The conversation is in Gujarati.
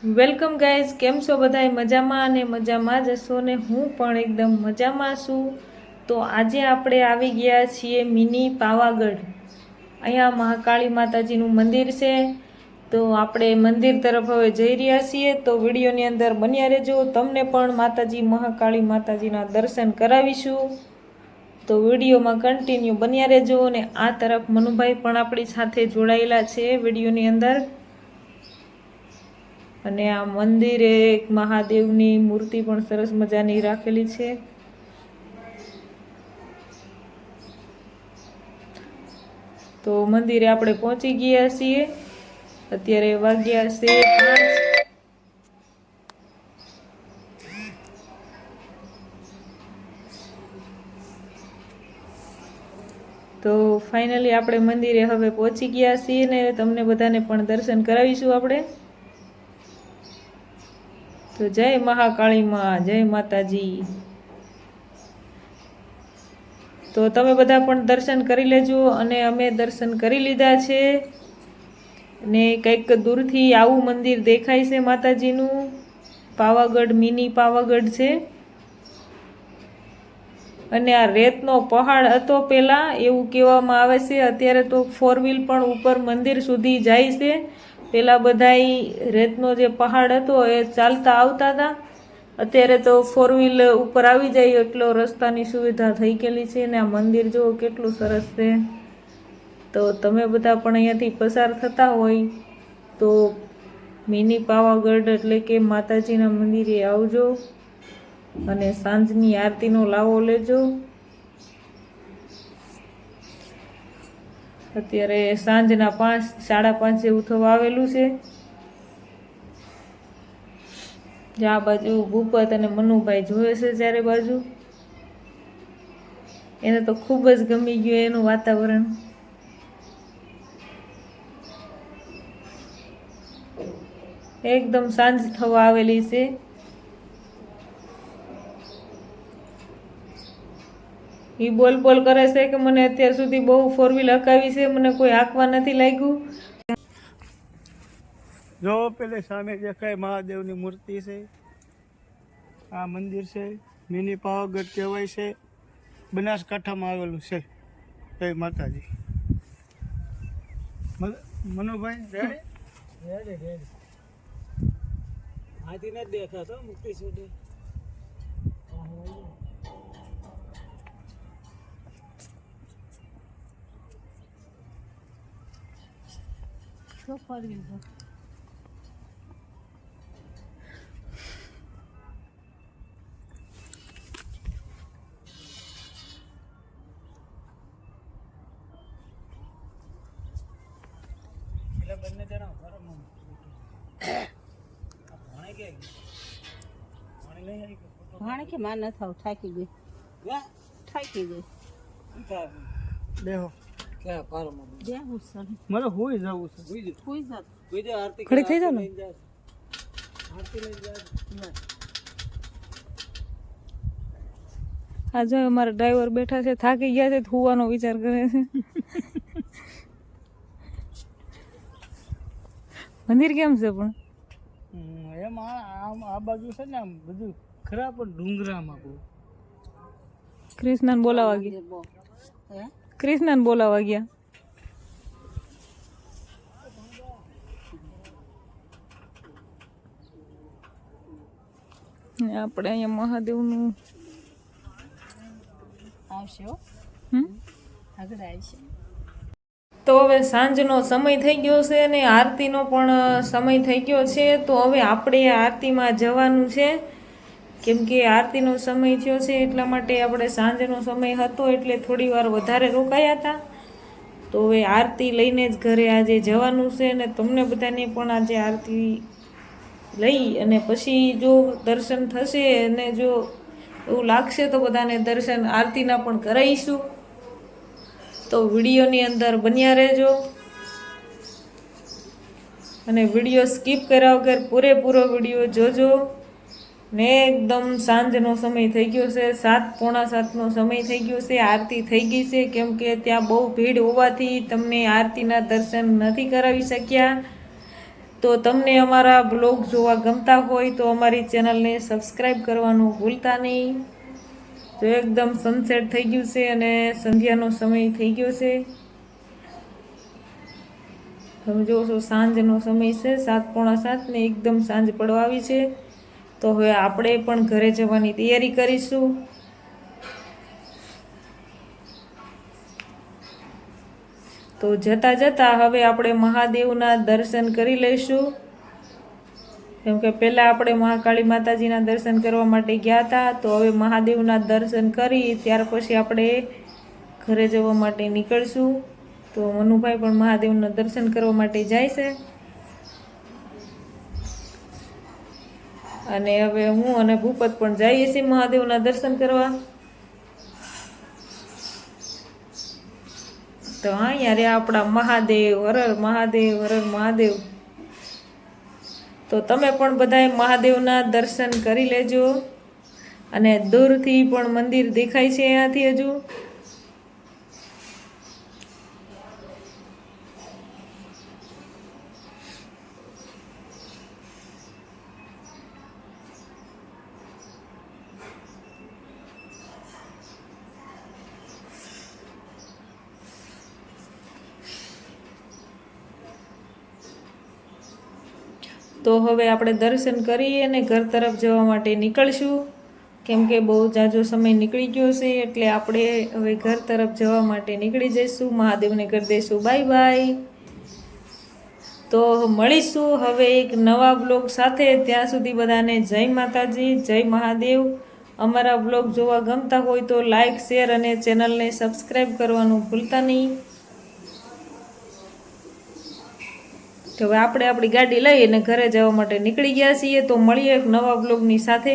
વેલકમ ગાઈઝ, કેમ છો બધાય? મજામાં અને મજામાં જ હશો ને? હું પણ એકદમ મજામાં છું. તો આજે આપણે આવી ગયા છીએ મિની પાવાગઢ. અહીંયા મહાકાળી માતાજીનું મંદિર છે. તો આપણે મંદિર તરફ હવે જઈ રહ્યા છીએ. તો વિડીયોની અંદર બન્યા રહેજો, તમને પણ માતાજી મહાકાળી માતાજીના દર્શન કરાવીશું. તો વિડીયોમાં કન્ટિન્યુ બન્યા રહેજો. અને આ તરફ મનુભાઈ પણ આપણી સાથે જોડાયેલા છે વિડીયોની અંદર. અને આ મંદિરે એક મહાદેવની મૂર્તિ પણ સરસ મજાની રાખેલી છે. તો મંદિરે આપણે પહોંચી ગયા છીએ. અત્યારે વાગ્યા છે 5. તો ફાઇનલી આપણે મંદિરે હવે પહોંચી ગયા છીએ ને તમને બધાને પણ દર્શન કરાવીશું આપણે. તો જય મહાકાળી માં, જય માતાજી. તો તમે બધા પણ દર્શન કરી લેજો. અને અમે દર્શન કરી લીધા છે. ને કંઈક દૂરથી આવું મંદિર દેખાય છે માતાજીનું. પાવાગઢ મિની પાવાગઢ છે. અને આ રેતનો પહાડ હતો પહેલાં એવું કહેવામાં આવે છે. અત્યારે તો 4 વ્હીલ પણ ઉપર મંદિર સુધી જાય છે. પહેલાં બધાય રેતનો જે પહાડ હતો એ ચાલતા આવતા હતા. અત્યારે તો 4 વ્હીલ ઉપર આવી જાય એટલો રસ્તાની સુવિધા થઈ ગયેલી છે. ને આ મંદિર જુઓ કેટલું સરસ છે. તો તમે બધા પણ અહીંયાથી પસાર થતા હોય તો મિની પાવાગઢ એટલે કે માતાજીના મંદિરે આવજો અને સાંજની આરતીનો લાવો લેજો. અત્યારે સાંજના 5, 5:30 જેવું થવા આવેલું છે. આ બાજુ ભૂપત અને મનુભાઈ જોવે છે ચારે બાજુ. એને તો ખૂબ જ ગમી ગયું એનું વાતાવરણ. એકદમ સાંજ થવા આવેલી છે. એ બોલ કરે છે કે મને અત્યાર સુધી બહુ 4 વ્હીલ હકાવી છે, મને કોઈ હાંકવા નથી લાગ્યું. જો પેલે સામે દેખાય મહાદેવની મૂર્તિ છે. આ મંદિર છે મિની પાવાગઢ કહેવાય છે. બનાસકાંઠામાં આવેલું છે. જય માતાજી. મનુભાઈ રેડી? હાથી નથી દેખાતો મુક્તિ સુધી. બંને જણા ભાણે કે માં ન થાવ, થાકી ગઈ. દેહો ક્યાં પારોમાં દેવું સર મારે હોઈ જવું છે. કોઈ જાત આરતી ઘડી થઈ જાવ ને. આરતી લઈ જાય. આ જો અમારા ડ્રાઈવર બેઠા છે, થાકી ગયા છે, હોવાનો વિચાર કરે છે. મંદિર કેમ છે પણ? એમ આ બાજુ છે ને આમ બધું ખરા પણ ડુંગરામાં બહુ. કૃષ્ણને બોલાવા ગયા. કૃષ્ણને બોલાવા ગયા. આપણે અહીંયા મહાદેવનું આવશે આગળ આવશે. તો હવે સાંજનો સમય થઈ ગયો છે અને આરતીનો પણ સમય થઈ ગયો છે. તો હવે આપણે આરતીમાં જવાનું છે. કેમ કે આરતીનો સમય થયો છે એટલા માટે આપણે સાંજનો સમય હતો એટલે થોડી વાર વધારે રોકાયા હતા. તો હવે આરતી લઈને જ ઘરે આજે જવાનું છે. અને તમને બધાને પણ આજે આરતી લઈ અને પછી જો દર્શન થશે અને જો એવું લાગશે તો બધાને દર્શન આરતીના પણ કરાવીશું. તો વિડીયોની અંદર બન્યા રહેજો અને વિડીયો સ્કીપ કર્યા વગર પૂરેપૂરો વિડીયો જોજો. ને એકદમ સાંજનો સમય થઈ ગયો છે, 7, પોણા 7નો સમય થઈ ગયો છે. આરતી થઈ ગઈ છે. કેમ કે ત્યાં બહુ ભીડ હોવાથી તમને આરતીના દર્શન નથી કરાવી શક્યા. તો તમને અમારા બ્લોગ જોવા ગમતા હોય તો અમારી ચેનલને સબસ્ક્રાઈબ કરવાનું ભૂલતા નહીં. તો એકદમ સનસેટ થઈ ગયું છે અને સંધ્યાનો સમય થઈ ગયો છે. તમે જોવો છો સાંજનો સમય છે 7:45 ને એકદમ સાંજ પડવા આવી છે. તો હવે આપણે પણ ઘરે જવાની તૈયારી કરીશું. તો જતા જતા હવે આપણે મહાદેવના દર્શન કરી લઈશું. કેમ કે પહેલાં આપણે મહાકાળી માતાજીના દર્શન કરવા માટે ગયા હતા. તો હવે મહાદેવના દર્શન કરી ત્યાર પછી આપણે ઘરે જવા માટે નીકળશું. તો મનુભાઈ પણ મહાદેવના દર્શન કરવા માટે જાય છે. અને હવે હું અને ભૂપત પણ જઈએ છીએ મહાદેવના દર્શન કરવા. તો અહીંયા રે આપણા મહાદેવ, હર હર મહાદેવ, હર હર મહાદેવ. તો તમે પણ બધાએ મહાદેવના દર્શન કરી લેજો. અને દૂરથી પણ મંદિર દેખાય છે અહીંયાથી હજુ. તો હવે આપણે દર્શન કરી અને ઘર તરફ જવા માટે નીકળશું. કેમ કે બહુ ઝાઝો સમય નીકળી ગયો છે એટલે આપણે હવે ઘર તરફ જવા માટે નીકળી જઈશું. મહાદેવને કરી દઈશું બાય બાય. તો મળીશું હવે એક નવા બ્લોગ સાથે. ત્યાં સુધી બધાને જય માતાજી, જય મહાદેવ. અમારા બ્લોગ જોવા ગમતા હોય તો લાઈક, શેર અને ચેનલને સબસ્ક્રાઈબ કરવાનું ભૂલતા નહીં. તો હવે આપણે આપણી ગાડી લઈ અને ઘરે જવા માટે નીકળી ગયા છીએ. તો મળીએ એક નવા બ્લોગની સાથે.